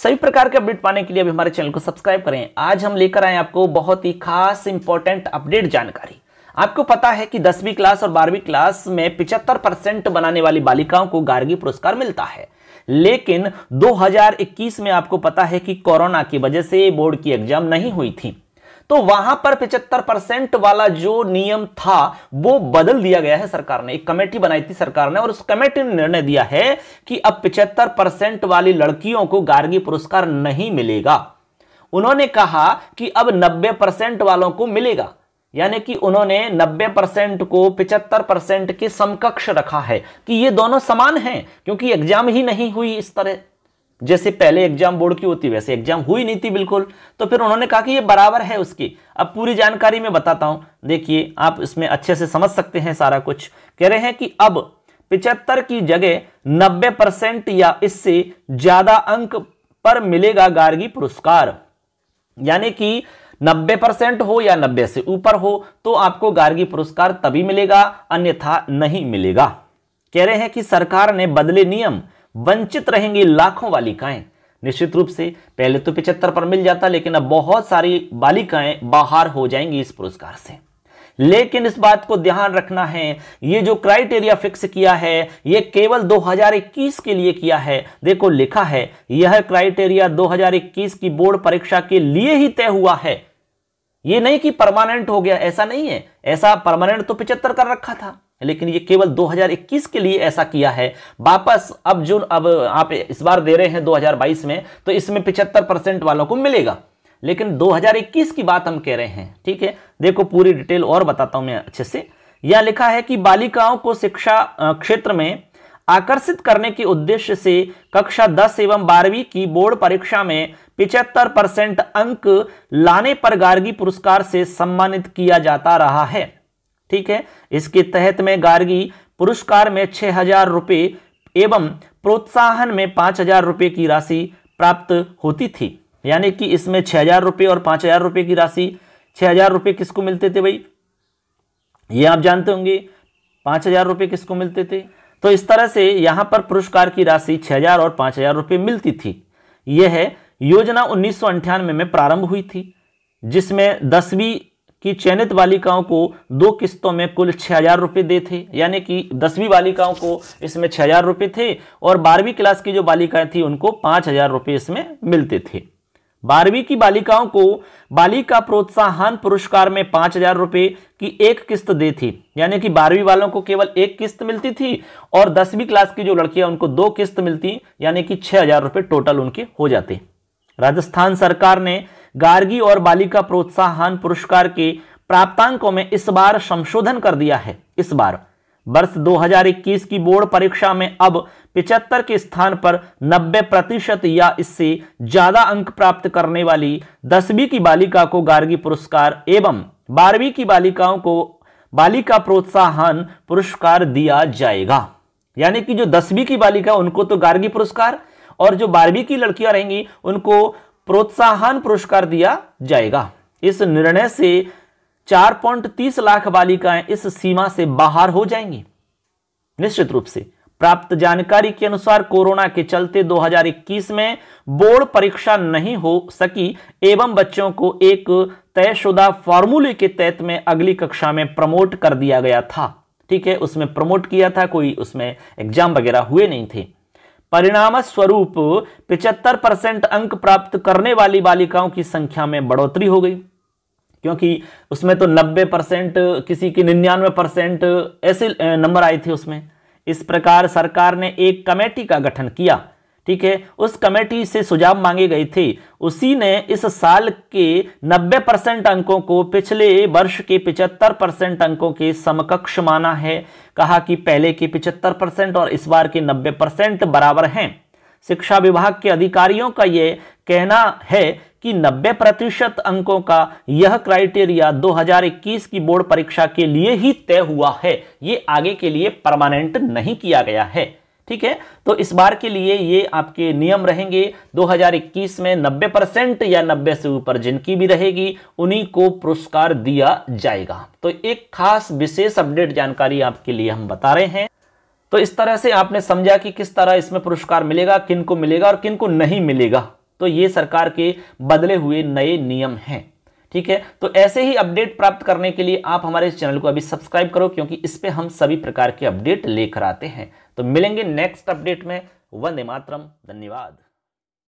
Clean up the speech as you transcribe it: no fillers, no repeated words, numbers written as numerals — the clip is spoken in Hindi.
सभी प्रकार के अपडेट पाने के लिए अभी हमारे चैनल को सब्सक्राइब करें। आज हम लेकर आए आपको बहुत ही खास इंपॉर्टेंट अपडेट जानकारी। आपको पता है कि 10वीं क्लास और 12वीं क्लास में 75% बनाने वाली बालिकाओं को गार्गी पुरस्कार मिलता है, लेकिन 2021 में आपको पता है कि कोरोना की वजह से बोर्ड की एग्जाम नहीं हुई थी, तो वहां पर 75% वाला जो नियम था वो बदल दिया गया है। सरकार ने एक कमेटी बनाई थी सरकार ने, और उस कमेटी ने निर्णय दिया है कि अब 75% वाली लड़कियों को गार्गी पुरस्कार नहीं मिलेगा। उन्होंने कहा कि अब 90% वालों को मिलेगा, यानी कि उन्होंने 90% को 75% के समकक्ष रखा है कि ये दोनों समान हैं, क्योंकि एग्जाम ही नहीं हुई इस तरह जैसे पहले एग्जाम बोर्ड की होती वैसे एग्जाम हुई नहीं थी बिल्कुल। तो फिर उन्होंने कहा कि ये बराबर है उसकी। अब पूरी जानकारी मैं बताता हूं, देखिए आप इसमें अच्छे से समझ सकते हैं सारा कुछ। कह रहे हैं कि अब 75 की जगह 90% या इससे ज्यादा अंक पर मिलेगा गार्गी पुरस्कार, यानी कि 90% हो या 90 से ऊपर हो तो आपको गार्गी पुरस्कार तभी मिलेगा, अन्यथा नहीं मिलेगा। कह रहे हैं कि सरकार ने बदले नियम, वंचित रहेंगी लाखों बालिकाएं। निश्चित रूप से पहले तो 75 पर मिल जाता, लेकिन अब बहुत सारी बालिकाएं बाहर हो जाएंगी इस पुरस्कार से। लेकिन इस बात को ध्यान रखना है, ये जो क्राइटेरिया फिक्स किया है ये केवल 2021 के लिए किया है। देखो लिखा है यह क्राइटेरिया 2021 की बोर्ड परीक्षा के लिए ही तय हुआ है, ये नहीं कि परमानेंट हो गया, ऐसा नहीं है। ऐसा परमानेंट तो 75 कर रखा था, लेकिन ये केवल 2021 के लिए ऐसा किया है। वापस अब आप इस बार दे रहे हैं 2022 में, तो इसमें 75% वालों को मिलेगा, लेकिन 2021 की बात हम कह रहे हैं। ठीक है, देखो पूरी डिटेल और बताता हूं मैं अच्छे से। यह लिखा है कि बालिकाओं को शिक्षा क्षेत्र में आकर्षित करने के उद्देश्य से कक्षा 10 एवं 12वीं की बोर्ड परीक्षा में 75% अंक लाने पर गार्गी पुरस्कार से सम्मानित किया जाता रहा है। ठीक है, इसके तहत में गार्गी पुरस्कार में 6,000 रुपए एवं प्रोत्साहन में 5,000 रुपए की राशि प्राप्त होती थी। यानी कि इसमें 6,000 रुपए और 5,000 रुपए की राशि। 6,000 रुपए किसको मिलते थे भाई, ये आप जानते होंगे। 5,000 रुपए किसको मिलते थे, तो इस तरह से यहां पर पुरस्कार की राशि 6,000 और 5,000 रुपए मिलती थी। यह योजना 1998 में प्रारंभ हुई थी, जिसमें 10वीं की चयनित बालिकाओं को 2 किस्तों में कुल 6,000 रुपए दे थे। यानी कि 10वीं बालिकाओं को इसमें 6,000 रुपए थे और 12वीं क्लास की जो बालिकाएं थी उनको 5,000 रुपए इसमें मिलते थे। 12वीं की बालिकाओं को बालिका प्रोत्साहन पुरस्कार में 5,000 रुपए की एक किस्त दी थी, यानी कि 12वीं वालों को केवल एक किस्त मिलती थी और 10वीं क्लास की जो लड़कियां उनको 2 किस्त मिलती, यानी कि 6,000 रुपए टोटल उनके हो जाते। राजस्थान सरकार ने गार्गी और बालिका प्रोत्साहन पुरस्कार के प्राप्तांकों में इस बार संशोधन कर दिया है। इस बार वर्ष 2021 की बोर्ड परीक्षा में अब 75 के स्थान पर 90% या इससे ज्यादा अंक प्राप्त करने वाली 10वीं की बालिका को गार्गी पुरस्कार एवं 12वीं की बालिकाओं को बालिका प्रोत्साहन पुरस्कार दिया जाएगा। यानी कि जो 10वीं की बालिका उनको तो गार्गी पुरस्कार और जो 12वीं की लड़कियां रहेंगी उनको प्रोत्साहन पुरस्कार दिया जाएगा। इस निर्णय से 4.30 लाख बालिकाएं इस सीमा से बाहर हो जाएंगी। निश्चित रूप से प्राप्त जानकारी के अनुसार कोरोना के चलते 2021 में बोर्ड परीक्षा नहीं हो सकी एवं बच्चों को एक तयशुदा फॉर्मूले के तहत में अगली कक्षा में प्रमोट कर दिया गया था। ठीक है, उसमें प्रमोट किया था, कोई उसमें एग्जाम वगैरह हुए नहीं थे। परिणाम स्वरूप 75% अंक प्राप्त करने वाली बालिकाओं की संख्या में बढ़ोतरी हो गई, क्योंकि उसमें तो 90%, किसी की 99% ऐसे नंबर आए थे उसमें। इस प्रकार सरकार ने एक कमेटी का गठन किया। ठीक है, उस कमेटी से सुझाव मांगे गए थे, उसी ने इस साल के 90% अंकों को पिछले वर्ष के 75% अंकों के समकक्ष माना है। कहा कि पहले के 75% और इस बार के 90% बराबर हैं। शिक्षा विभाग के अधिकारियों का यह कहना है कि 90% अंकों का यह क्राइटेरिया 2021 की बोर्ड परीक्षा के लिए ही तय हुआ है, ये आगे के लिए परमानेंट नहीं किया गया है। ठीक है, तो इस बार के लिए ये आपके नियम रहेंगे। 2021 में 90% या 90 से ऊपर जिनकी भी रहेगी उन्हीं को पुरस्कार दिया जाएगा। तो एक खास विशेष अपडेट जानकारी आपके लिए हम बता रहे हैं। तो इस तरह से आपने समझा कि किस तरह इसमें पुरस्कार मिलेगा, किन को मिलेगा और किन को नहीं मिलेगा। तो ये सरकार के बदले हुए नए नियम हैं। ठीक है, तो ऐसे ही अपडेट प्राप्त करने के लिए आप हमारे इस चैनल को अभी सब्सक्राइब करो, क्योंकि इस पे हम सभी प्रकार के अपडेट लेकर आते हैं। तो मिलेंगे नेक्स्ट अपडेट में। वंदे मातरम, धन्यवाद।